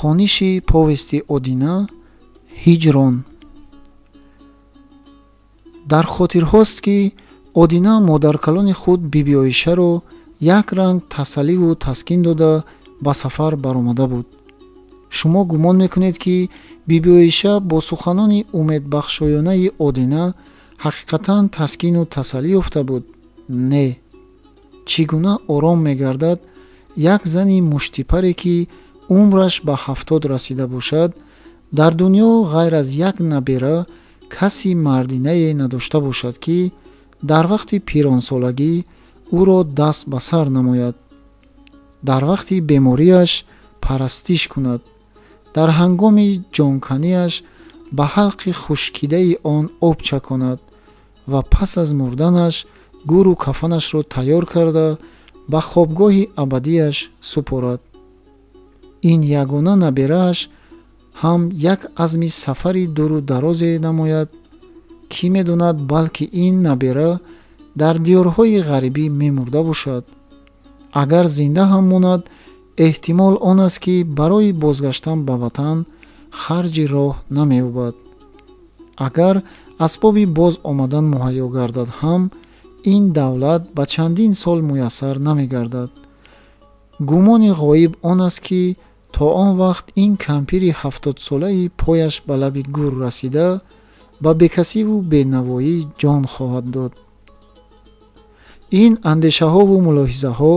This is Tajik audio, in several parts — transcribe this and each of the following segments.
хониши повести Одина ҳиҷрон. дар хотирҳост ки Одина модаркалони худ биби Оишаро як ранг тасалливу таскин дода ба сафар баромада буд. шумо гумон мекунед ки биби Оиша бо суханони умедбахшоёнаи Одина ҳақиқатан таскину тасаллӣ ёфта буд? Не. чӣ гуна ором мегардад як зани муштипаре ки умраш ба 70 расида бошад, дар дунё ғайр аз як набера каси мардинае надошта бошад ки дар вақти пиронсолагӣ ӯро даст ба сар намояд, дар вақти бемориаш парастиш кунад, дар ҳангоми ҷонканиаш ба ҳалқи хушкидаи он об чаконад ва пас аз мурданаш гуру кафанашро тайёр карда ба хобгоҳи абадиаш супорад. ин ягона наберааш ҳам як азми сафари дуру дарозе намояд, кӣ медонад балки ин набера дар диёрҳои ғарибӣ мемурда бошад. агар зинда ҳам монад, эҳтимол он аст ки барои бозгаштан ба ватан харҷи роҳ намеёбад. агар асбоби боз омадан муҳайё гардад ҳам, ин давлат ба чандин сол муяссар намегардад. гумони ғоиб он аст ки то он вақт ин кампири 70-солаи пояш ба лаби гур расида ба бекасиву бенавоӣ ҷон хоҳад дод. ин андешаҳову мулоҳизаҳо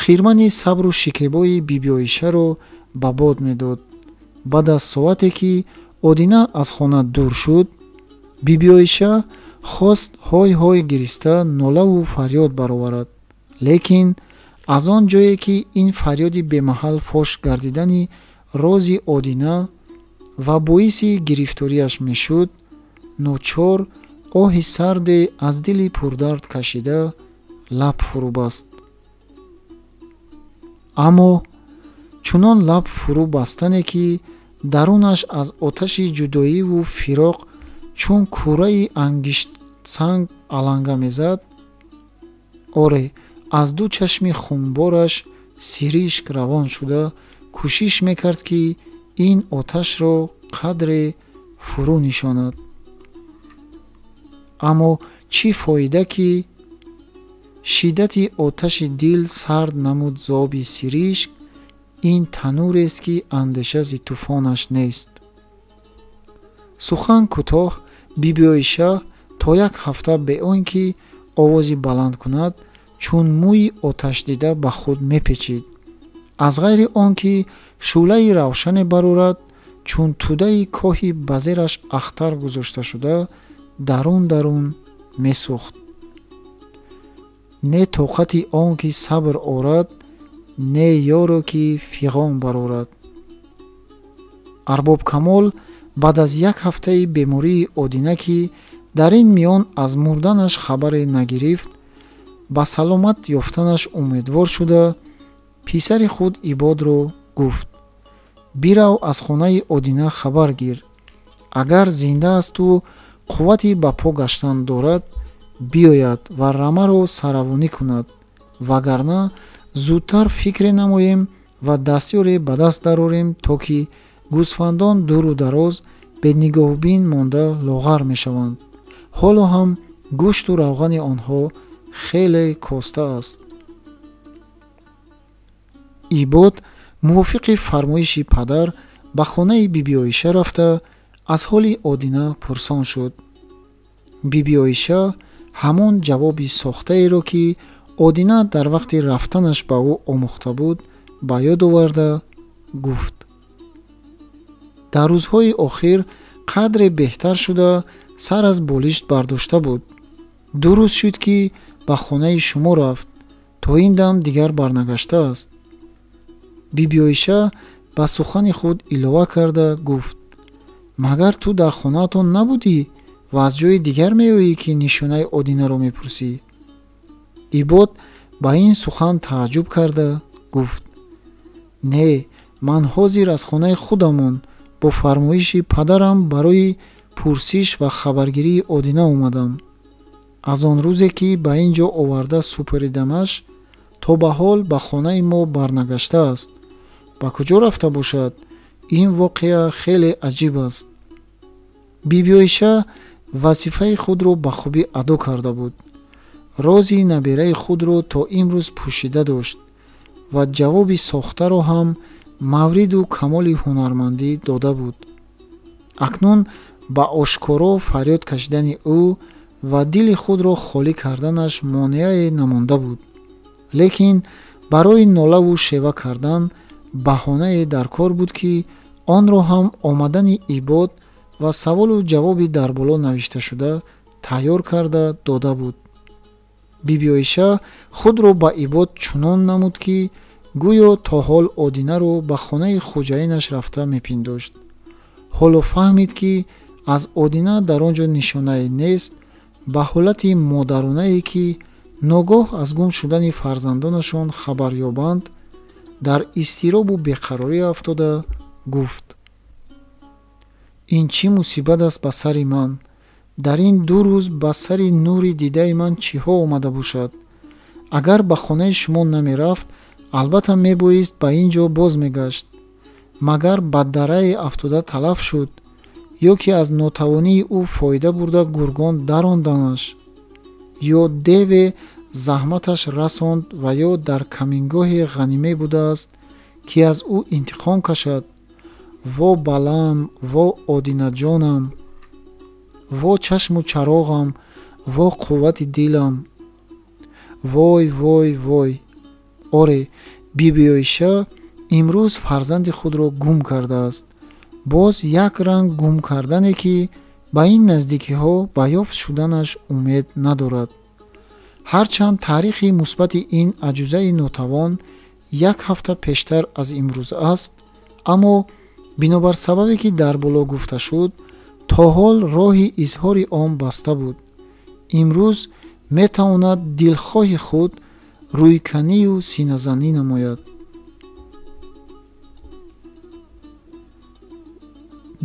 хирмани сабру шикебои биби Оишаро ба бод медод. баъд аз соате ки Одина аз хона дур шуд, биби Оиша хост ҳой гириста нолаву фарёд бароварад. лекин аз он ҷое ки ин фарёди бемаҳал фош гардидани рози Одина ва боиси гирифториаш мешуд, ночор оҳи сарде аз дили пурдард кашида лаб фурӯ баст. аммо чунон лаб фурӯ бастане ки дарунаш аз оташи ҷудоиву фироқ чун кӯраи ангиштсанг аланга мезад. оре, аз ду чашми хунбораш сиришк равон шуда кӯшиш мекард ки ин оташро қадре фурӯ нишонад. аммо чӣ фоида ки шиддати оташи дил сард намуд зоби сиришк, ин танурест ки андешази тӯфонаш нест. сухан кӯтоҳ, биби Оиша то як ҳафта бе он ки овози баланд кунад, чун мӯи оташдида ба худ мепечид. аз ғайри он ки шӯълаи равшане барорад, чун тӯдаи коҳи ба зераш ахтар гузошта шуда дарун месӯхт. не тоқати он ки сабр орад, не ёро ки фиғон барорад. арбоб камол баъд аз як ҳафтаи бемории Одина ки дар ин миён аз мурданаш хабаре нагирифт, ба саломат ёфтанаш умедвор шуда писари худ Ибодро гуфт: бирав аз хонаи Одина хабар гир. агар зинда асту қуввати ба по гаштан дорад, биёяд ва рамаро саравонӣ кунад, вагарна зудтар фикре намоем ва дастёре ба даст дарорем, то ки гӯсфандон дуру дароз бенигоҳубин монда лоғар мешаванд. ҳоло ҳам гӯшту равғани онҳо хеле коста аст. ибод мувофиқи фармоиши падар ба хонаи биби Оиша рафта аз ҳоли Одина пурсон шуд. биби Оиша ҳамон ҷавоби сохтаеро ки Одина дар вақти рафтанаш ба ӯ омӯхта буд ба ёд оварда гуфт. дар рӯзҳои охир қадре беҳтар шуда сар аз болишт бардошта буд. 2 рӯз шуд ки ба хонаи шумо рафт, то ин дам дигар барнагашта аст. биби Оиша ба сухани худ илова карда гуфт: магар ту дар хонаатон набудӣ ва аз ҷои дигар меоӣ ки нишонаи Одинаро мепурсӣ? ибод ба ин сухан тааҷҷуб карда гуфт: не, ман ҳозир аз хонаи худамон бо фармоиши падарам барои пурсиш ва хабаргирии Одина омадам. аз он рӯзе ки ба ин ҷо оварда супоридамаш, то ба ҳол ба хонаи мо барнагашта аст. ба куҷо рафта бошад? ин воқеа хеле аҷиб аст. биби Оиша вазифаи худро ба хубӣ адо карда буд. рози набираи худро то имрӯз пӯшида дошт ва ҷавоби сохтаро ҳам мавриду камоли ҳунармандӣ дода буд. акнун ба ошкоро фарёд кашидани ӯ ва дили худро холӣ карданаш монеае намонда буд. лекин барои нолаву шева кардан баҳонае дар кор буд, ки онро ҳам омадани ибод ва саволу ҷавоби дар боло навишташуда тайёр карда дода буд. биби Оиша худро ба ибод чунон намуд, ки гӯё то ҳол Одинаро ба хонаи хоҷаинаш рафта мепиндошт. ҳоло фаҳмид, ки аз Одина дар он ҷо нишонае нест, ба ҳолати модаронае, ки ногоҳ аз гум шудани фарзандонашон хабар ёбанд, дар изтиробу беқарорӣ афтода гуфт: ин чӣ мусибат аст ба сари ман? дар ин 2 рӯз ба сари нури дидаи ман чиҳо омада бошад? агар ба хонаи шумо намерафт, албатта мебоист ба ин ҷо боз мегашт. магар ба дарае афтода талаф шуд, ё ки аз нотавонии ӯ фоида бурда гургон даронданаш, ё деве заҳматаш расонд ва ё дар камингоҳи ғаниме будааст, ки аз ӯ интиқом кашад. во балам, во Одинаҷонам, во чашму чароғам, во қуввати дилам. вой вой вой. оре, биби Оиша имрӯз фарзанди худро гум кардааст. боз як ранг гум кардане, ки ба ин наздикиҳо ба ёфт шуданаш умед надорад. ҳарчанд таърихи мусбати ин аҷӯзаи нотавон 1 ҳафта пештар аз имрӯз аст, аммо бинобар сабабе, ки дар боло гуфта шуд, то ҳол роҳи изҳори он баста буд. имрӯз метавонад дилхоҳи худ рӯйканию синазанӣ намояд.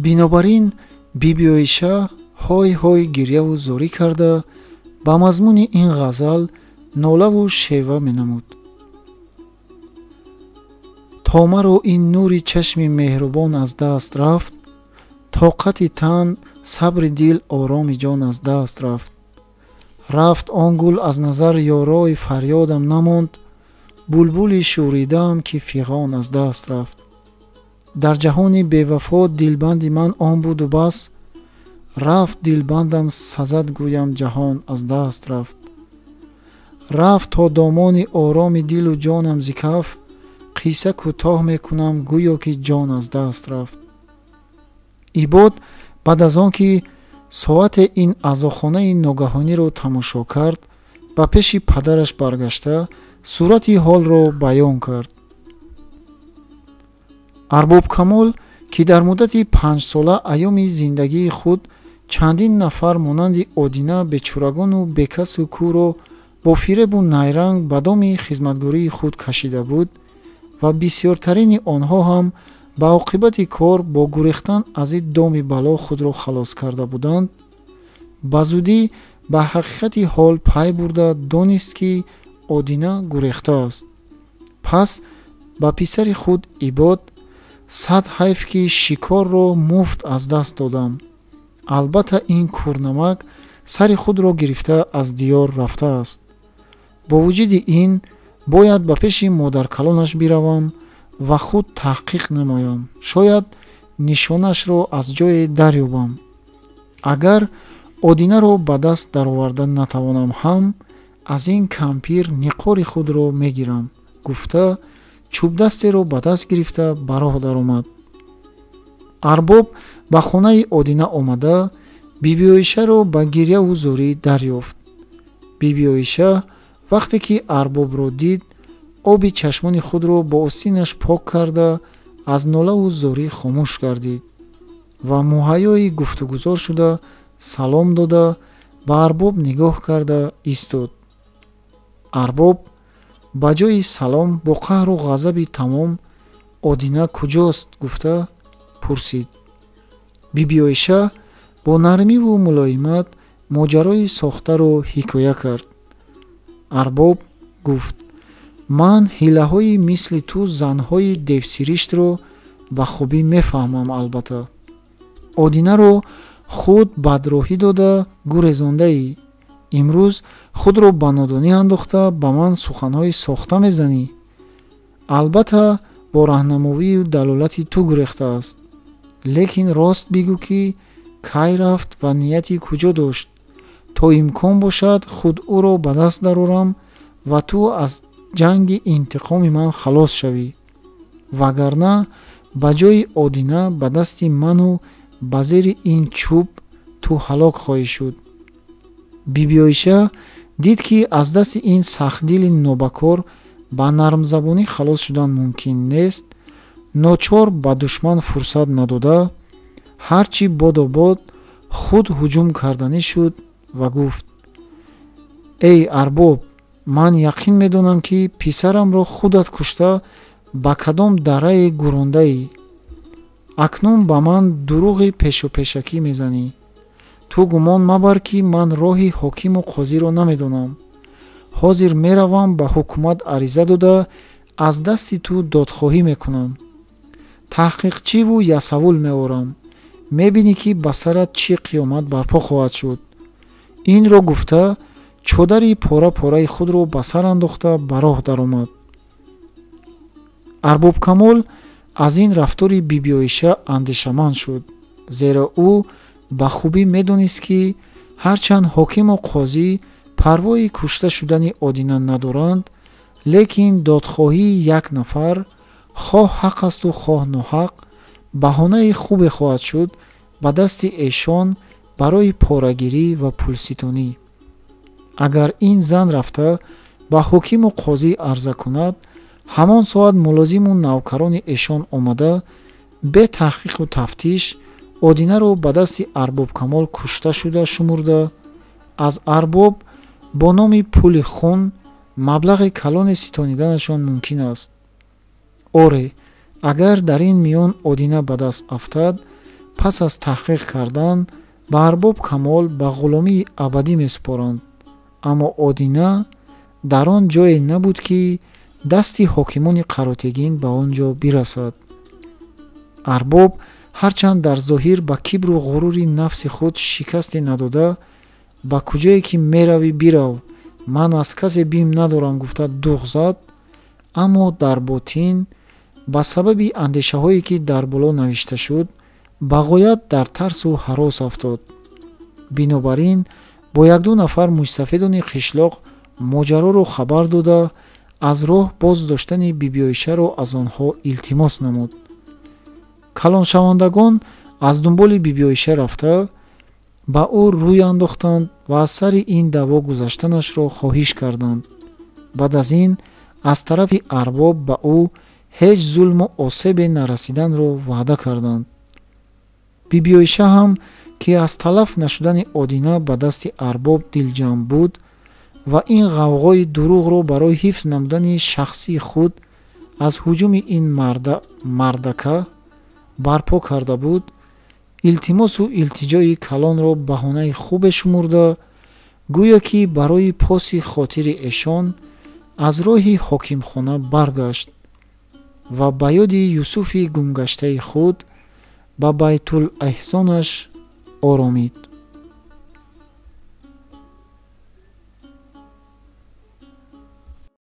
бинобар ин биби Оиша ҳой ҳой гирьяву зорӣ карда ба мазмуни ин ғазал нолаву шева менамуд: то маро ин нури чашми меҳрубон аз даст рафт, тоқати тан, сабри дил, ороми ҷон аз даст рафт. рафт он гул аз назар, ёрои фарёдам намонд, булбули шӯридаам, ки фиғон аз даст рафт. дар ҷаҳони бевафо дилбанди ман он буду бас, рафт дилбандам сазад гӯям ҷаҳон аз даст рафт. рафт то домони ороми дилу ҷонам зи каф, қисса кӯтоҳ мекунам гӯё ки ҷон аз даст рафт. ибод баъд аз он ки соате ин азохонаи ногаҳониро тамошо кард, ба пеши падараш баргашта сурати ҳолро баён кард. арбоб камол, ки дар муддати 5 сола айёми зиндагии худ чандин нафар монанди Одина бечорагону бекасу кӯро бо фиребу найранг ба доми хизматгории худ кашида буд ва бисёртарини онҳо ҳам ба оқибати кор бо гурехтан аз ин доми бало худро халос карда буданд, ба зудӣ ба ҳақиқати ҳол пай бурда донист, ки Одина гурехтааст. пас ба писари худ Ибод: сад ҳайф, ки шикорро муфт аз даст додам. албатта ин курнамак сари худро гирифта аз диёр рафтааст. бо вуҷуди ин бояд ба пеши модаркалонаш биравам ва худ таҳқиқ намоям. шояд нишонашро аз ҷое дарёбам. агар Одинаро ба даст дароварда натавонам ҳам, аз ин кампир ниқори худро мегирам, гуфта чӯбдастеро ба даст гирифта ба роҳ даромад. арбоб ба хонаи Одина омада биби Оишаро ба гирьяву зорӣ дарёфт. биби Оиша вақте ки арбобро дид, оби чашмони худро бо остинаш пок карда аз нолаву зорӣ хомӯш гардид ва муҳайёи гуфтугузор шуда салом дода ба арбоб нигоҳ карда истод. арбоб ба ҷои салом бо қаҳру ғазаби тамом: Одина куҷост? гуфта пурсид. биби Оиша бо нармиву мулоимат моҷарои сохтаро ҳикоя кард. арбоб гуфт: ман ҳилаҳои мисли ту занҳои девсириштро ба хубӣ мефаҳмам. албатта одинаро худ бадроҳӣ дода гурезондаӣ. имрӯз худро ба нодонӣ андохта ба ман суханҳои сохта мезанӣ. албатта бо раҳнамоию далолати ту гурехтааст. лекин рост бигӯ ки кай рафт ва нияти куҷо дошт, то имкон бошад худ ӯро ба даст дарорам ва ту аз ҷанги интиқоми ман халос шавӣ. вагарна ба ҷои одина ба дасти ману ба зери ин чӯб ту ҳалок хоҳӣ шуд. биби Оиша дид ки аз дасти ин сахтдили нобакор ба нармзабонӣ халос шудан мумкин нест. ночор ба душман фурсат надода, ҳарчи бодобод худ ҳуҷум карданӣ шуд ва гуфт: эй арбоб, ман яқин медонам ки писарамро худат кушта ба кадом дарае гурондаӣ. акнун ба ман дурӯғи пешупешакӣ мезанӣ. ту гумон мабар ки ман роҳи ҳокиму қозиро намедонам. ҳозир меравам ба ҳукумат ариза дода аз дасти ту додхоҳӣ мекунам. таҳқиқчиву ясавул меорам. мебинӣ ки ба сарат чӣ қиёмат барпо хоҳад шуд. инро гуфта чодари пора пораи худро ба сар андохта ба роҳ даромад. арбоб камол аз ин рафтори биби Оиша андешаманд шуд, зеро ӯ ба хубӣ медонист ки ҳарчанд ҳокиму қозӣ парвои кушта шудани одина надоранд, лекин додхоҳии як нафар, хоҳ ҳақ асту хоҳ ноҳақ, баҳонаи хубе хоҳад шуд ба дасти эшон барои порагирӣ ва пулситонӣ. агар ин зан рафта ба ҳокиму қозӣ арза кунад, ҳамон соат мулозиму навкарони эшон омада бе таҳқиқу тафтиш одинаро ба дасти арбоб камол кушта шуда шумурда, аз арбоб бо номи пули хун маблағи калоне ситониданашон мумкин аст. оре, агар дар ин миён одина ба даст афтад, пас аз таҳқиқ кардан ба арбоб камол ба ғуломии абадӣ месупоранд. аммо одина дар он ҷое набуд ки дасти ҳокимони қаротегин ба он ҷо бирасад. арбоб ҳарчанд дар зоҳир ба кибру ғурури нафси худ шикасте надода, ба куҷое ки меравӣ бирав, ман аз касе бим надорам гуфта дуғ зад, аммо дар ботин ба сабаби андешаҳое ки дар боло навишта шуд, ба ғоят дар тарсу ҳарос афтод. бинобар ин бо якду нафар мӯҷсафедони қишлоқ моҷароро хабар дода, аз роҳ боз доштани биби Оишаро аз онҳо илтимос намуд. калоншавандагон аз дунболи биби Оиша рафта, ба ӯ рӯй андохтанд ва аз сари ин даъво гузаштанашро хоҳиш карданд. баъд аз ин аз тарафи арбоб ба ӯ ҳеҷ зулму осебе нарасиданро ваъда карданд. биби Оиша ҳам ки аз талаф нашудани одина ба дасти арбоб дилҷамъ буд ва ин ғавғои дурӯғро барои ҳифз намудани шахсии худ аз ҳуҷуми ин мардака барпо карда буд, илтимосу илтиҷои калонро баҳонаи хубе шумурда, гӯё ки барои поси хотири эшон аз роҳи ҳокимхона баргашт ва ба ёди Юсуфи гумгаштаи худ ба байтулэҳсонаш оромид.